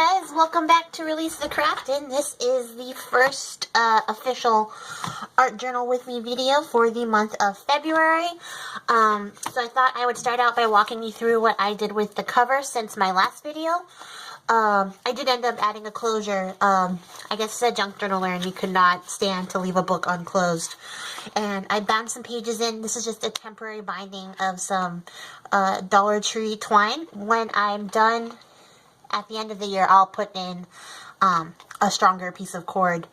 Hi guys, welcome back to Release the Craft, and this is the first official art journal with me video for the month of February. So I thought I would start out by walking you through what I did with the cover since my last video. I did end up adding a closure. I guess it's a junk journaler and you could not stand to leave a book unclosed. And I bound some pages in. This is just a temporary binding of some Dollar Tree twine. When I'm done at the end of the year, I'll put in a stronger piece of cord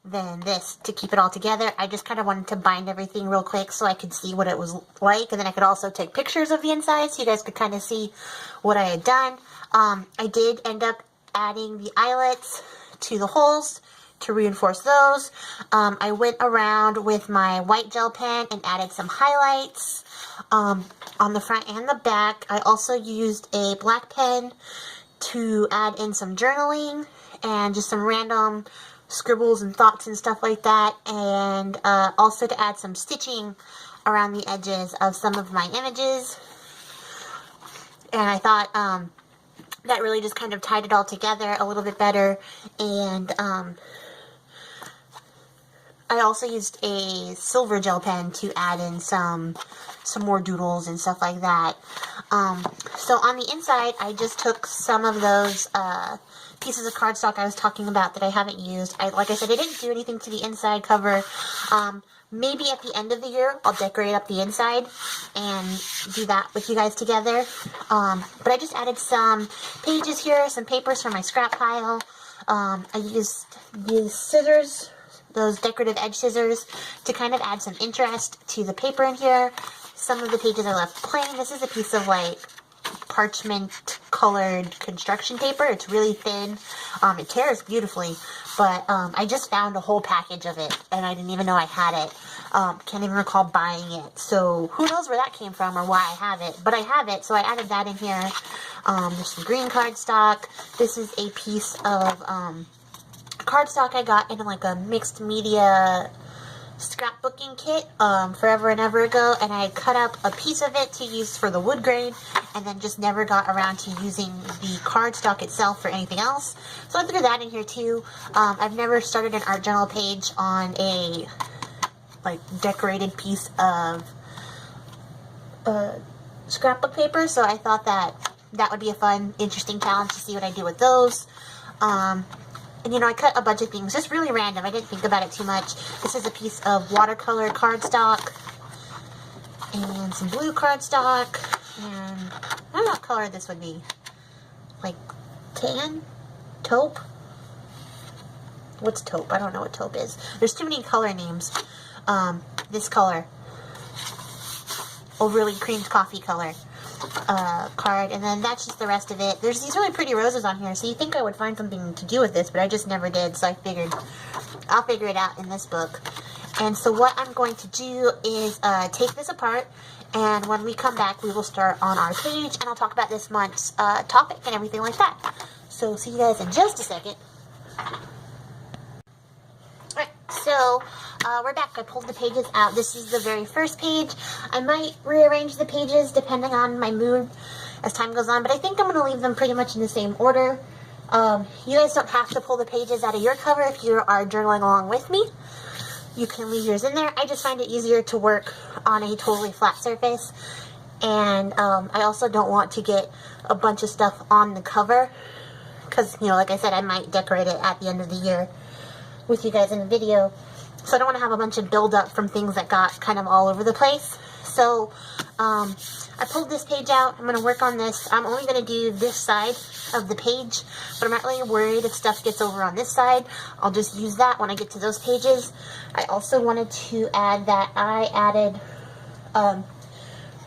than this to keep it all together. I just kind of wanted to bind everything real quick so I could see what it was like, and then I could also take pictures of the inside so you guys could kind of see what I had done. I did end up adding the eyelets to the holes to reinforce those. I went around with my white gel pen and added some highlights on the front and the back. I also used a black pen to add in some journaling and just some random scribbles and thoughts and stuff like that, and also to add some stitching around the edges of some of my images. And I thought that really just kind of tied it all together a little bit better. And I also used a silver gel pen to add in some more doodles and stuff like that. So on the inside, I just took some of those pieces of cardstock I was talking about that I haven't used. Like I said, I didn't do anything to the inside cover. Maybe at the end of the year, I'll decorate up the inside and do that with you guys together. But I just added some pages here, some papers from my scrap pile. I used these scissors, those decorative edge scissors, to kind of add some interest to the paper in here. Some of the pages I left plain. This is a piece of like parchment colored construction paper. It's really thin. It tears beautifully, but I just found a whole package of it and I didn't even know I had it. Can't even recall buying it, so who knows where that came from or why I have it, but I have it, so I added that in here. There's some green cardstock. This is a piece of cardstock I got in like a mixed media scrapbooking kit forever and ever ago, and I cut up a piece of it to use for the wood grain and then just never got around to using the cardstock itself for anything else, so I threw that in here too. I've never started an art journal page on a like decorated piece of scrapbook paper, so I thought that would be a fun, interesting challenge to see what I do with those. And you know, I cut a bunch of things, just really random. I didn't think about it too much. This is a piece of watercolor cardstock and some blue cardstock, and I don't know what color this would be. Like tan? Taupe? What's taupe? I don't know what taupe is. There's too many color names. This color. Overly creamed coffee color. Card, and then that's just the rest of it. There's these really pretty roses on here, so you think I would find something to do with this, but I just never did, so I figured I'll figure it out in this book. And so what I'm going to do is take this apart, and when we come back we will start on our page, and I'll talk about this month's topic and everything like that. So see you guys in just a second. Alright, so we're back. I pulled the pages out. This is the very first page. I might rearrange the pages depending on my mood as time goes on, but I think I'm going to leave them pretty much in the same order. You guys don't have to pull the pages out of your cover if you are journaling along with me. You can leave yours in there. I just find it easier to work on a totally flat surface, and I also don't want to get a bunch of stuff on the cover because, you know, like I said, I might decorate it at the end of the year with you guys in the video. So I don't want to have a bunch of buildup from things that got kind of all over the place. So I pulled this page out. I'm going to work on this. I'm only going to do this side of the page, but I'm not really worried if stuff gets over on this side. I'll just use that when I get to those pages. I also wanted to add that I added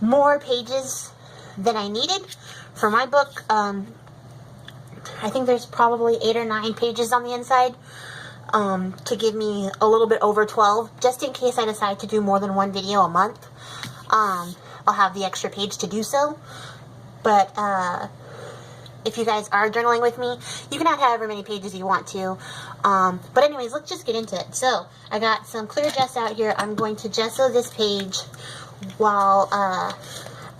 more pages than I needed for my book. I think there's probably 8 or 9 pages on the inside. To give me a little bit over 12, just in case I decide to do more than one video a month. I'll have the extra page to do so. But if you guys are journaling with me, you can add however many pages you want to. But anyways, let's just get into it. So I got some clear gesso out here. I'm going to gesso this page while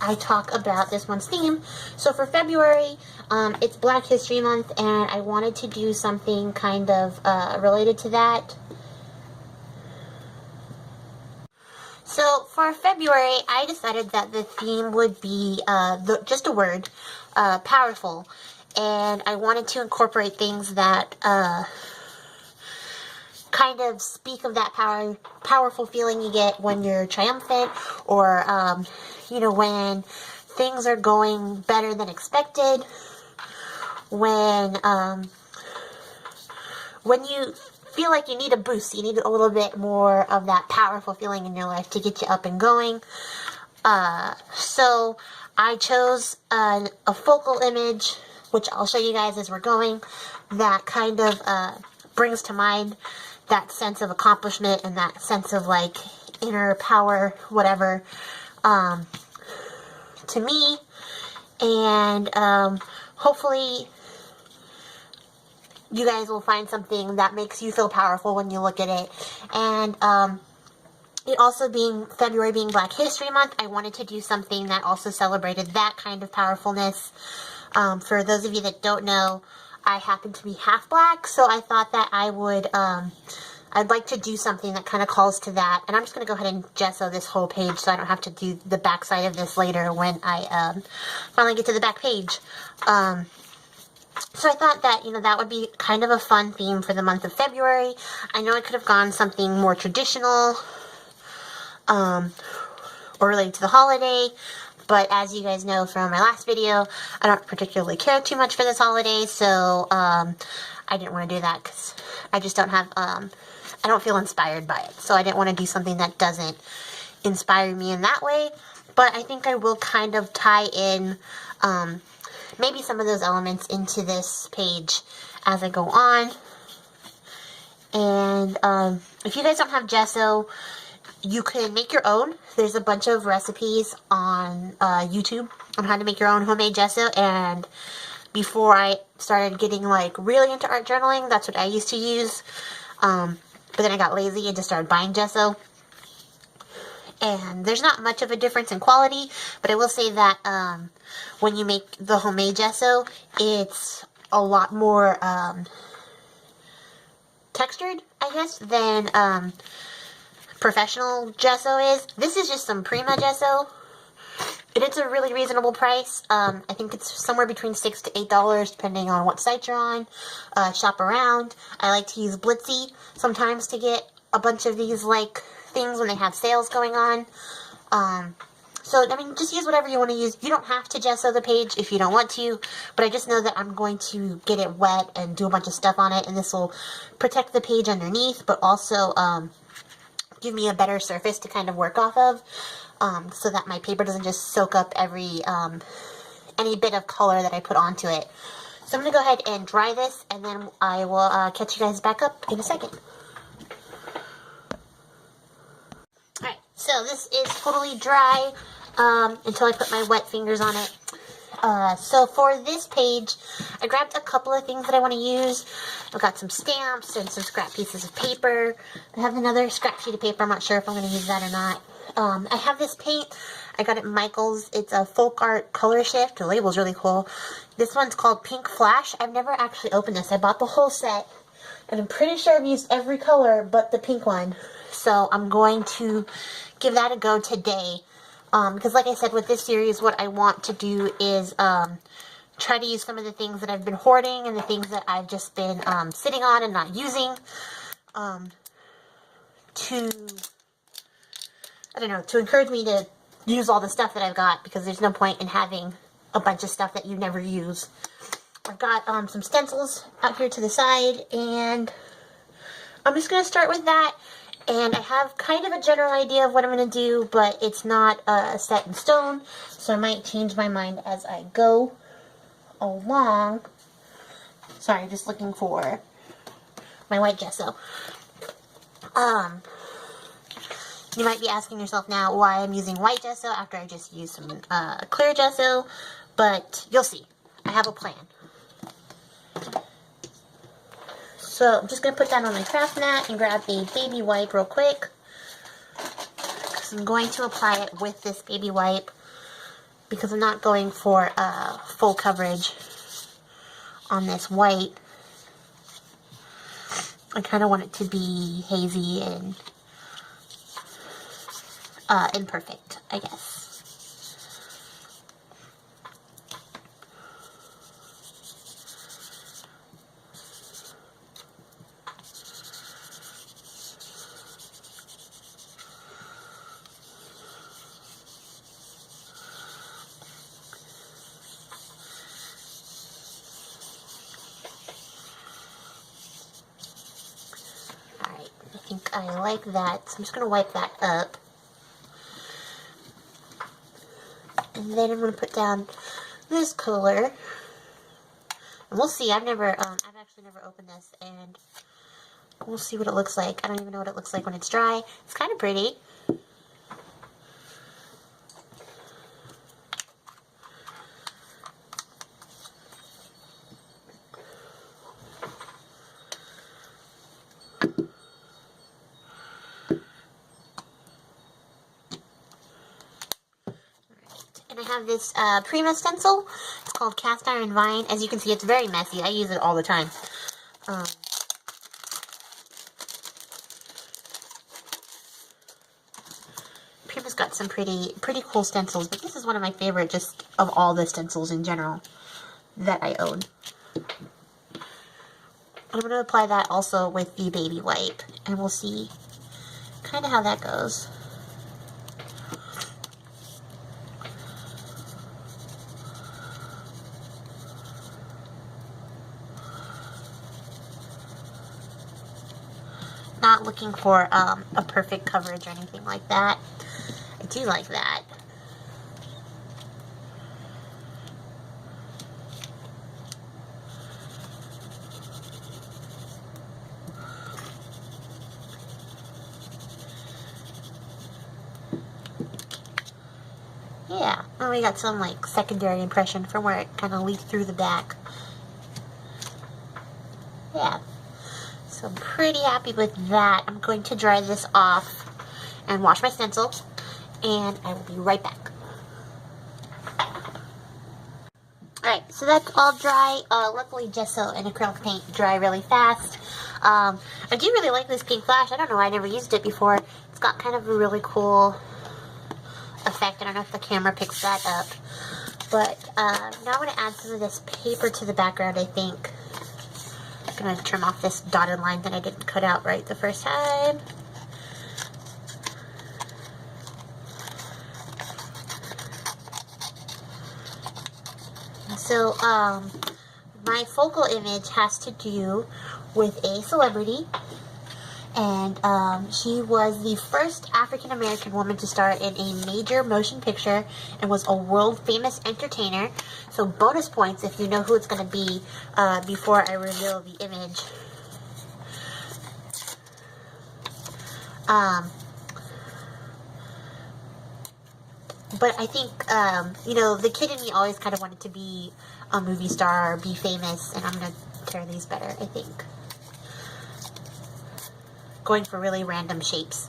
I talk about this one's theme. So for February, It's Black History Month, and I wanted to do something kind of related to that. So for February, I decided that the theme would be just a word, powerful, and I wanted to incorporate things that kind of speak of that powerful feeling you get when you're triumphant, or when things are going better than expected, when you feel like you need a boost, you need a little bit more of that powerful feeling in your life to get you up and going. So I chose a focal image, which I'll show you guys as we're going, that kind of brings to mind that sense of accomplishment and that sense of like inner power, whatever, to me. And hopefully you guys will find something that makes you feel powerful when you look at it. And it also being February, being Black History Month, I wanted to do something that also celebrated that kind of powerfulness. For those of you that don't know, I happen to be half black, so I thought that I would, I'd like to do something that kind of calls to that. And I'm just going to go ahead and gesso this whole page so I don't have to do the back side of this later when I finally get to the back page. So I thought that, that would be kind of a fun theme for the month of February. I know I could have gone something more traditional, or related to the holiday, but as you guys know from my last video, I don't particularly care too much for this holiday, so I didn't want to do that because I just don't have, I don't feel inspired by it. So I didn't want to do something that doesn't inspire me in that way, but I think I will kind of tie in maybe some of those elements into this page as I go on. And if you guys don't have gesso, you can make your own. There's a bunch of recipes on YouTube on how to make your own homemade gesso, and before I started getting like really into art journaling, that's what I used to use. But then I got lazy and just started buying gesso. And there's not much of a difference in quality, but I will say that when you make the homemade gesso, it's a lot more textured, I guess, than professional gesso is. This is just some Prima gesso, and it's a really reasonable price. I think it's somewhere between $6 to $8, depending on what site you're on. Shop around. I like to use Blitsy sometimes to get a bunch of these like things when they have sales going on. So, I mean, just use whatever you want to use. You don't have to gesso the page if you don't want to, but I just know that I'm going to get it wet and do a bunch of stuff on it, and this will protect the page underneath, but also give me a better surface to kind of work off of, so that my paper doesn't just soak up any bit of color that I put onto it. So I'm going to go ahead and dry this, and then I will catch you guys back up in a second. Alright, so this is totally dry until I put my wet fingers on it. So for this page, I grabbed a couple of things that I want to use. I've got some stamps and some scrap pieces of paper. I have another scrap sheet of paper. I'm not sure if I'm going to use that or not. I have this paint. I got it at Michael's. It's a folk art color shift. The label's really cool. This one's called Pink Flash. I've never actually opened this. I bought the whole set, and I'm pretty sure I've used every color but the pink one. So I'm going to give that a go today. Because like I said, with this series, what I want to do is try to use some of the things that I've been hoarding and the things that I've just been sitting on and not using to encourage me to use all the stuff that I've got, because there's no point in having a bunch of stuff that you never use. I've got some stencils out here to the side, and I'm just going to start with that. And I have kind of a general idea of what I'm going to do, but it's not set in stone, so I might change my mind as I go along. Sorry, just looking for my white gesso. You might be asking yourself now why I'm using white gesso after I just used some clear gesso, but you'll see. I have a plan. So I'm just going to put that on my craft mat and grab a baby wipe real quick, because I'm going to apply it with this baby wipe, because I'm not going for full coverage on this white. I kind of want it to be hazy and imperfect, I guess. I like that, so I'm just going to wipe that up. And then I'm going to put down this color. And we'll see. I've actually never opened this, and we'll see what it looks like. I don't even know what it looks like when it's dry. It's kind of pretty. And I have this Prima stencil. It's called Cast Iron Vine. As you can see, it's very messy. I use it all the time. Prima's got some pretty cool stencils, but this is one of my favorite just of all the stencils in general that I own. I'm going to apply that also with the baby wipe, and we'll see kind of how that goes. Not looking for a perfect coverage or anything like that. I do like that. Yeah, and we got some like secondary impression from where it kind of leaked through the back. Yeah. So I'm pretty happy with that. I'm going to dry this off and wash my stencils, and I will be right back. Alright, so that's all dry. Luckily gesso and acrylic paint dry really fast. I do really like this pink flash. I don't know why I never used it before. It's got kind of a really cool effect. I don't know if the camera picks that up. But now I'm going to add some of this paper to the background, I think. I'm going to trim off this dotted line that I didn't cut out right the first time. So, my focal image has to do with a celebrity, and she was the first African-American woman to star in a major motion picture and was a world-famous entertainer. So bonus points if you know who it's going to be before I reveal the image. But I think, you know, the kid in me always kind of wanted to be a movie star or be famous, and I'm going to tear these better, I think. Going for really random shapes.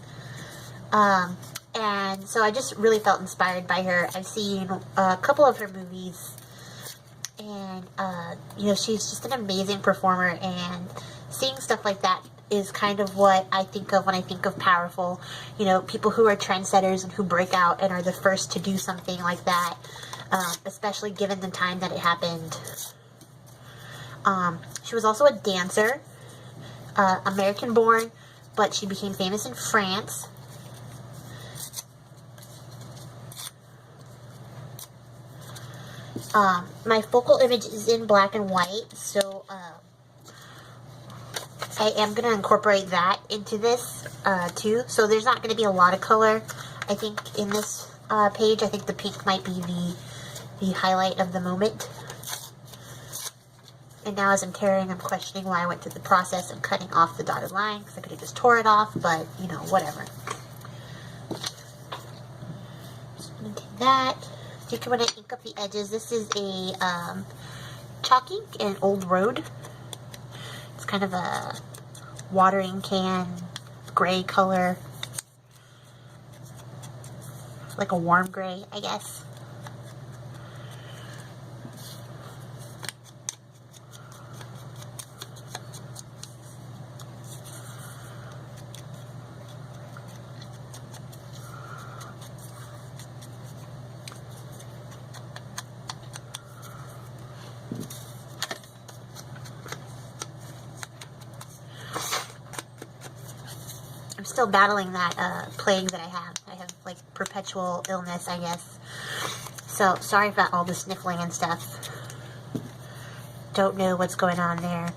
And so I just really felt inspired by her. I've seen a couple of her movies, and, you know, she's just an amazing performer, and seeing stuff like that is kind of what I think of when I think of powerful, you know, people who are trendsetters and who break out and are the first to do something like that, especially given the time that it happened. She was also a dancer, American born, but she became famous in France. My focal image is in black and white, so I am going to incorporate that into this too. So there's not going to be a lot of color, I think, in this page. I think the pink might be the highlight of the moment. And now as I'm tearing, I'm questioning why I went through the process of cutting off the dotted line, because I could have just tore it off, but, you know, whatever. Just going to do that. I think I'm going to ink up the edges. This is a chalk ink in Old Road. It's kind of a watering can gray color, like a warm gray, I guess. still battling that plague that I have. I have like perpetual illness, I guess. So sorry about all the sniffling and stuff. Don't know what's going on there.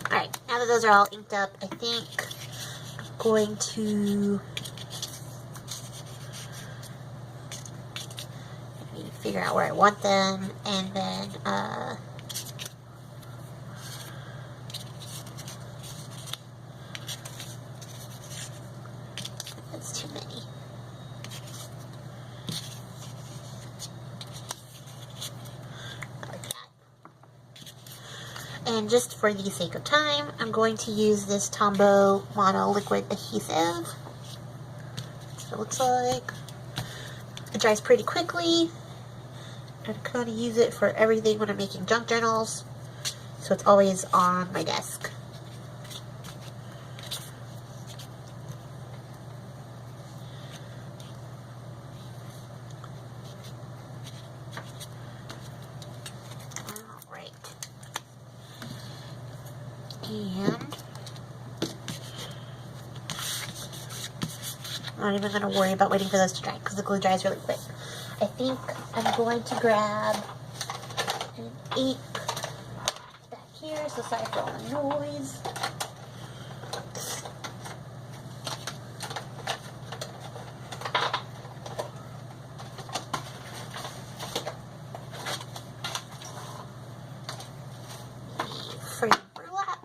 Alright, now that those are all inked up, I think I'm going to figure out where I want them, and then that's too many. Like that. And just for the sake of time, I'm going to use this Tombow Mono Liquid Adhesive. That's what it looks like. It dries pretty quickly. I kind of use it for everything when I'm making junk journals, so it's always on my desk. Alright. And I'm not even going to worry about waiting for those to dry because the glue dries really quick. I think I'm going to grab an ink back here, so sorry for all the noise. Free burlap.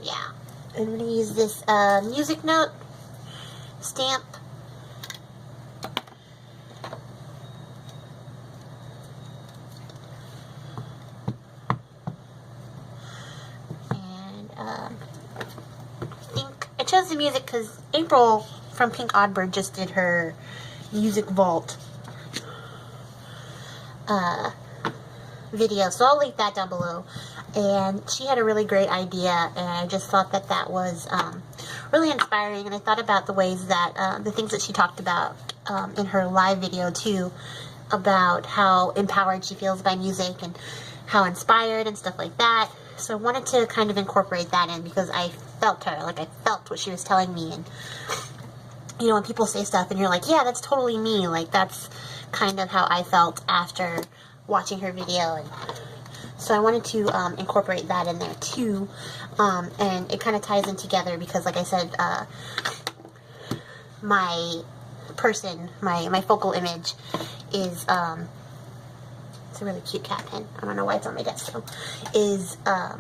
Yeah. I'm going to use this music note stamp. I chose the music because April from PinkOddBird just did her music vault video, so I'll link that down below. And she had a really great idea, and I just thought that that was really inspiring. And I thought about the ways that the things that she talked about in her live video too, about how empowered she feels by music and how inspired and stuff like that. So I wanted to kind of incorporate that in because I felt her, like I felt what she was telling me. And you know, when people say stuff and you're like, yeah, that's totally me, like that's kind of how I felt after watching her video. And so I wanted to incorporate that in there too. And it kind of ties in together because, like I said, my person, my focal image is it's a really cute cat pen. I don't know why it's on my desk though. Is a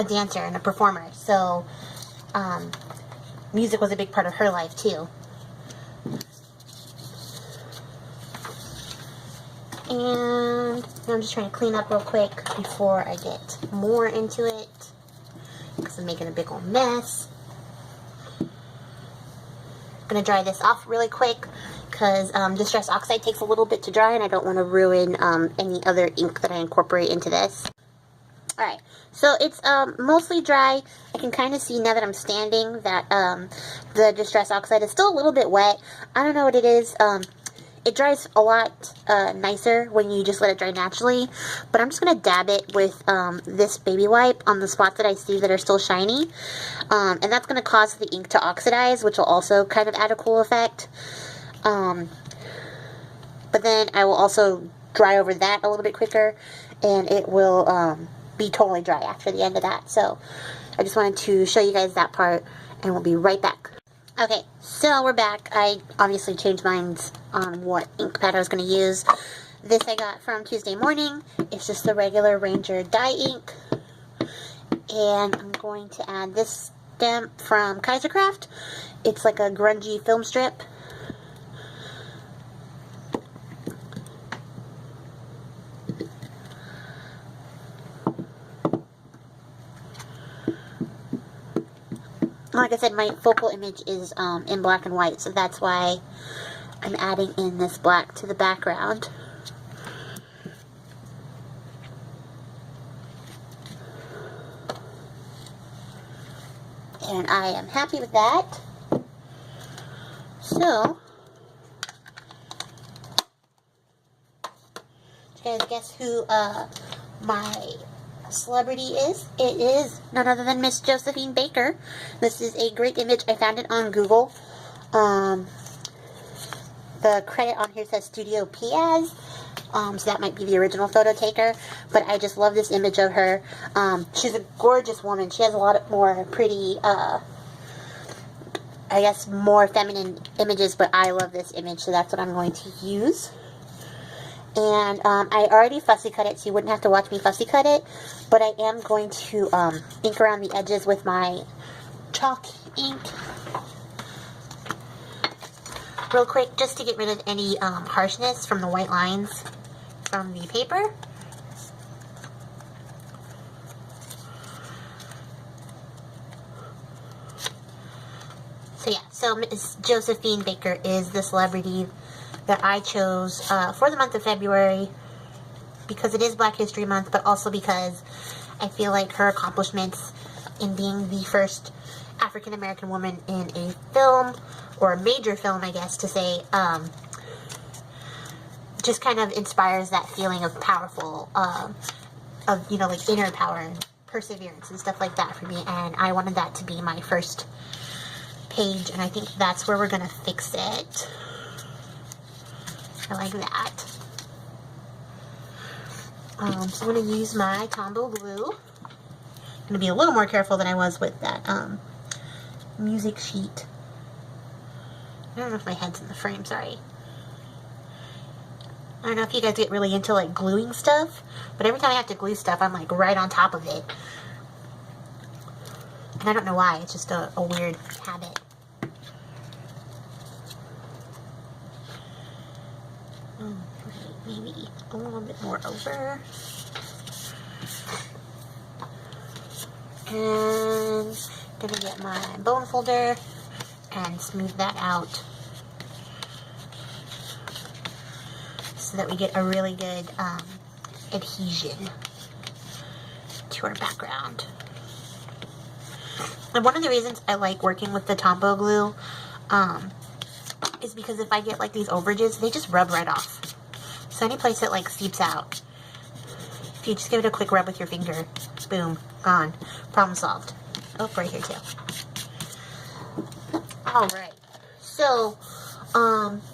dancer and a performer. So music was a big part of her life too. And now I'm just trying to clean up real quick before I get more into it because I'm making a big old mess. I'm going to dry this off really quick because Distress Oxide takes a little bit to dry and I don't want to ruin any other ink that I incorporate into this. Alright, so it's mostly dry. I can kind of see now that I'm standing that the Distress Oxide is still a little bit wet. I don't know what it is. It dries a lot nicer when you just let it dry naturally, but I'm just going to dab it with this baby wipe on the spots that I see that are still shiny, and that's going to cause the ink to oxidize, which will also kind of add a cool effect. But then I will also dry over that a little bit quicker, and it will be totally dry after the end of that. So I just wanted to show you guys that part, and we'll be right back. Okay, so we're back. I obviously changed minds on what ink pad I was going to use. This I got from Tuesday Morning. It's just the regular Ranger dye ink. And I'm going to add this stamp from Kaisercraft. It's like a grungy film strip. like I said, my focal image is in black and white, so that's why I'm adding in this black to the background. And I am happy with that. So, did you guys guess who my celebrity is? It is none other than Miss Josephine Baker. This is a great image. I found it on Google. The credit on here says Studio Piaz. So that might be the original photo taker, but I just love this image of her. She's a gorgeous woman. She has a lot more pretty, I guess, more feminine images, but I love this image, so that's what I'm going to use. And I already fussy cut it, so you wouldn't have to watch me fussy cut it, but I am going to ink around the edges with my chalk ink real quick, just to get rid of any harshness from the white lines from the paper. So yeah, so Miss Josephine Baker is the celebrity that I chose for the month of February, because it is Black History Month, but also because I feel like her accomplishments in being the first African American woman in a film, or a major film, I guess to say, just kind of inspires that feeling of powerful, of, you know, like inner power and perseverance and stuff like that for me, and I wanted that to be my first page, and I think that's where we're going to fix it. I like that. So I'm going to use my Tombow glue. I'm going to be a little more careful than I was with that music sheet. I don't know if my head's in the frame, sorry. I don't know if you guys get really into like gluing stuff, but every time I have to glue stuff, I'm like right on top of it. And I don't know why, it's just a weird habit. Maybe a little bit more over. And I'm gonna get my bone folder and smooth that out so that we get a really good adhesion to our background. And one of the reasons I like working with the Tombow glue is because if I get like these overages, they just rub right off. So any place that like seeps out, if you just give it a quick rub with your finger, boom, gone. Problem solved. Oh, right here too. Alright, so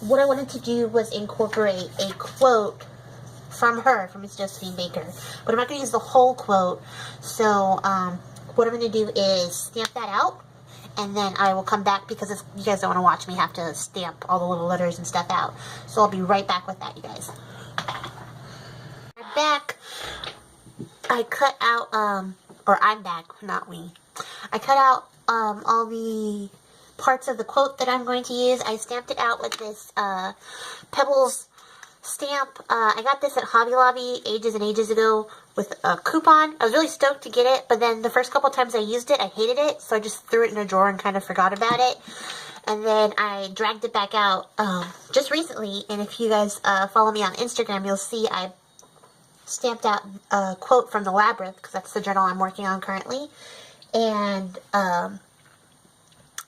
what I wanted to do was incorporate a quote from her, from Miss Josephine Baker, but I'm not going to use the whole quote, so what I'm going to do is stamp that out, and then I will come back, because you guys don't want to watch me have to stamp all the little letters and stuff out, so I'll be right back with that, you guys. I'm back. I cut out, or I'm back, not we. I cut out all the parts of the quote that I'm going to use. I stamped it out with this Pebbles stamp. I got this at Hobby Lobby ages and ages ago with a coupon. I was really stoked to get it, but then the first couple times I used it, I hated it, so I just threw it in a drawer and kind of forgot about it. And then I dragged it back out just recently, and if you guys follow me on Instagram, you'll see I stamped out a quote from The Labyrinth, because that's the journal I'm working on currently. And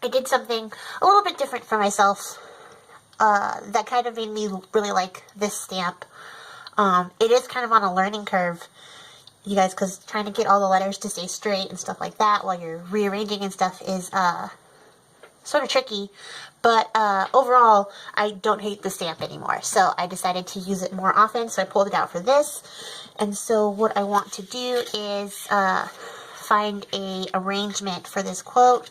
I did something a little bit different for myself that kind of made me really like this stamp. It is kind of on a learning curve, you guys, because trying to get all the letters to stay straight and stuff like that while you're rearranging and stuff is sort of tricky. But overall, I don't hate the stamp anymore, so I decided to use it more often, so I pulled it out for this. And so what I want to do is find a arrangement for this quote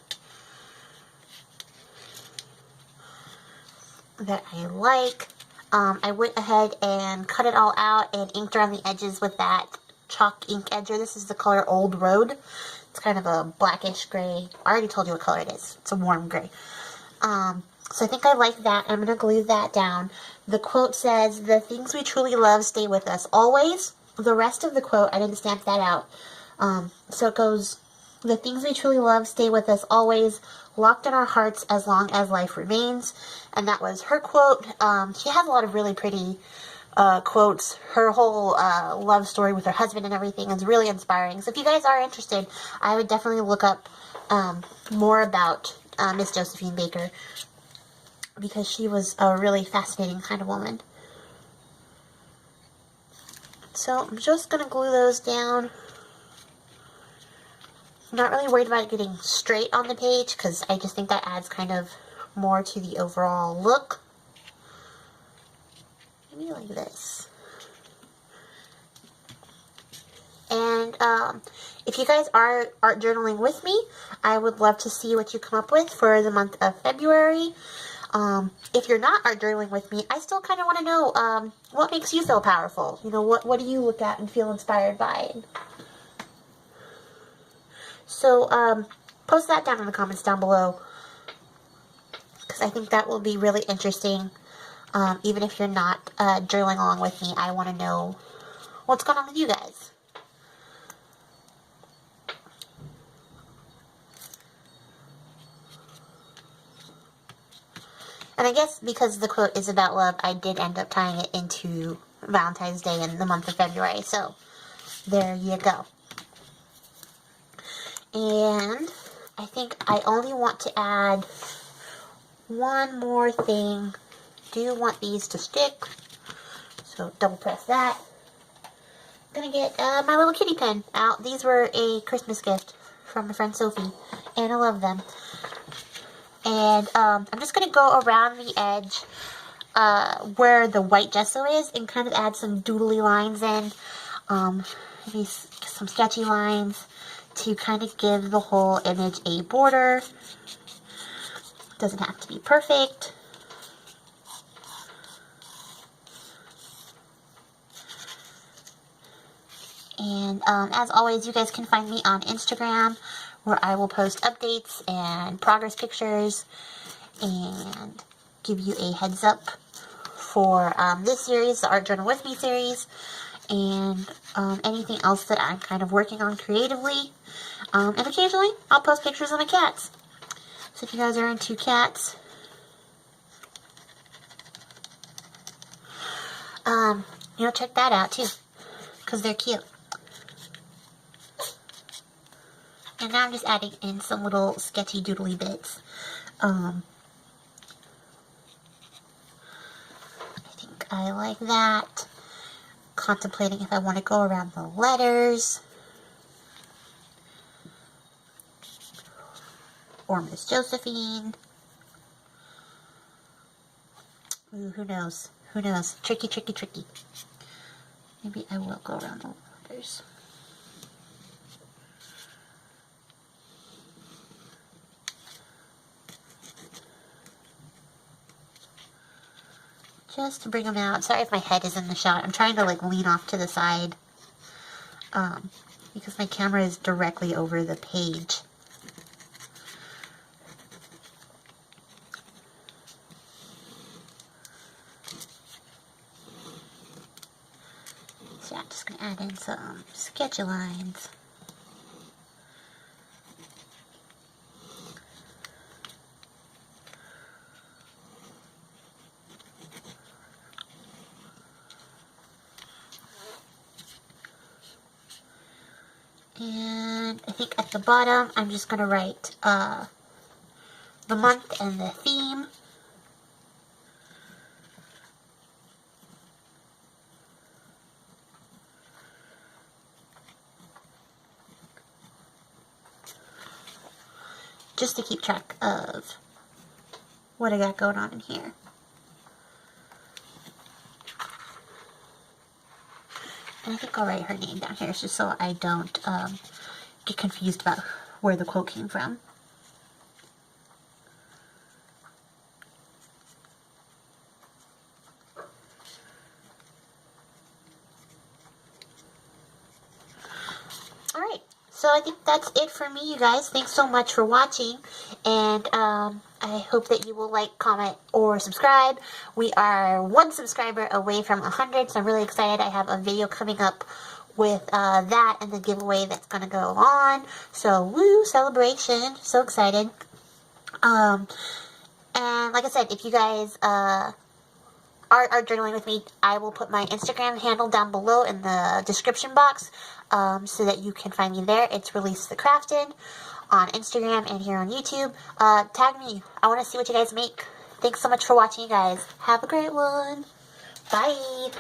that I like. I went ahead and cut it all out and inked around the edges with that chalk ink edger. This is the color Old Road. It's kind of a blackish gray. I already told you what color it is. It's a warm gray. So I think I like that. I'm going to glue that down. The quote says, "The things we truly love stay with us always." The rest of the quote, I didn't stamp that out. So it goes, The things we truly love stay with us always, locked in our hearts as long as life remains. And that was her quote. She has a lot of really pretty quotes. Her whole love story with her husband and everything is really inspiring. So if you guys are interested, I would definitely look up more about Miss Josephine Baker, because she was a really fascinating kind of woman. So I'm just going to glue those down. I'm not really worried about it getting straight on the page, because I just think that adds kind of more to the overall look. Maybe like this. And if you guys are art journaling with me, I would love to see what you come up with for the month of February. If you're not art journaling with me, I still kind of want to know what makes you feel powerful. You know, what do you look at and feel inspired by? So post that down in the comments down below, because I think that will be really interesting. Even if you're not journaling along with me, I want to know what's going on with you guys. And I guess because the quote is about love, I did end up tying it into Valentine's Day in the month of February. So there you go. And I think I only want to add one more thing. Do want these to stick, so double press that. I'm gonna get my little kitty pen out. These were a Christmas gift from my friend Sophie, and I love them. And I'm just gonna go around the edge where the white gesso is and kind of add some doodly lines in, maybe some sketchy lines to kind of give the whole image a border. Doesn't have to be perfect. And as always, you guys can find me on Instagram, where I will post updates and progress pictures and give you a heads up for this series, the Art Journal With Me series, and anything else that I'm kind of working on creatively. And occasionally, I'll post pictures of my cats. So if you guys are into cats, you know, check that out too, because they're cute. And now I'm just adding in some little sketchy doodly bits. I think I like that. Contemplating if I want to go around the letters. Or Miss Josephine. Ooh, who knows? Who knows? Tricky, tricky, tricky. Maybe I will go around the letters. Just to bring them out. Sorry if my head is in the shot. I'm trying to like lean off to the side. Because my camera is directly over the page. So I'm just going to add in some sketchy lines. And I think at the bottom, I'm just going to write the month and the theme. Just to keep track of what I got going on in here. And I think I'll write her name down here just so I don't get confused about where the quote came from. Alright, so I think that's it for me, you guys. Thanks so much for watching, and I hope that you will like, comment, or subscribe. We are 1 subscriber away from 100, so I'm really excited. I have a video coming up with that and the giveaway that's going to go on. So, woo, celebration. So excited. And like I said, if you guys are journaling with me, I will put my Instagram handle down below in the description box so that you can find me there. It's Release the Crafted on Instagram and here on YouTube. Tag me. I want to see what you guys make. Thanks so much for watching, you guys. Have a great one. Bye.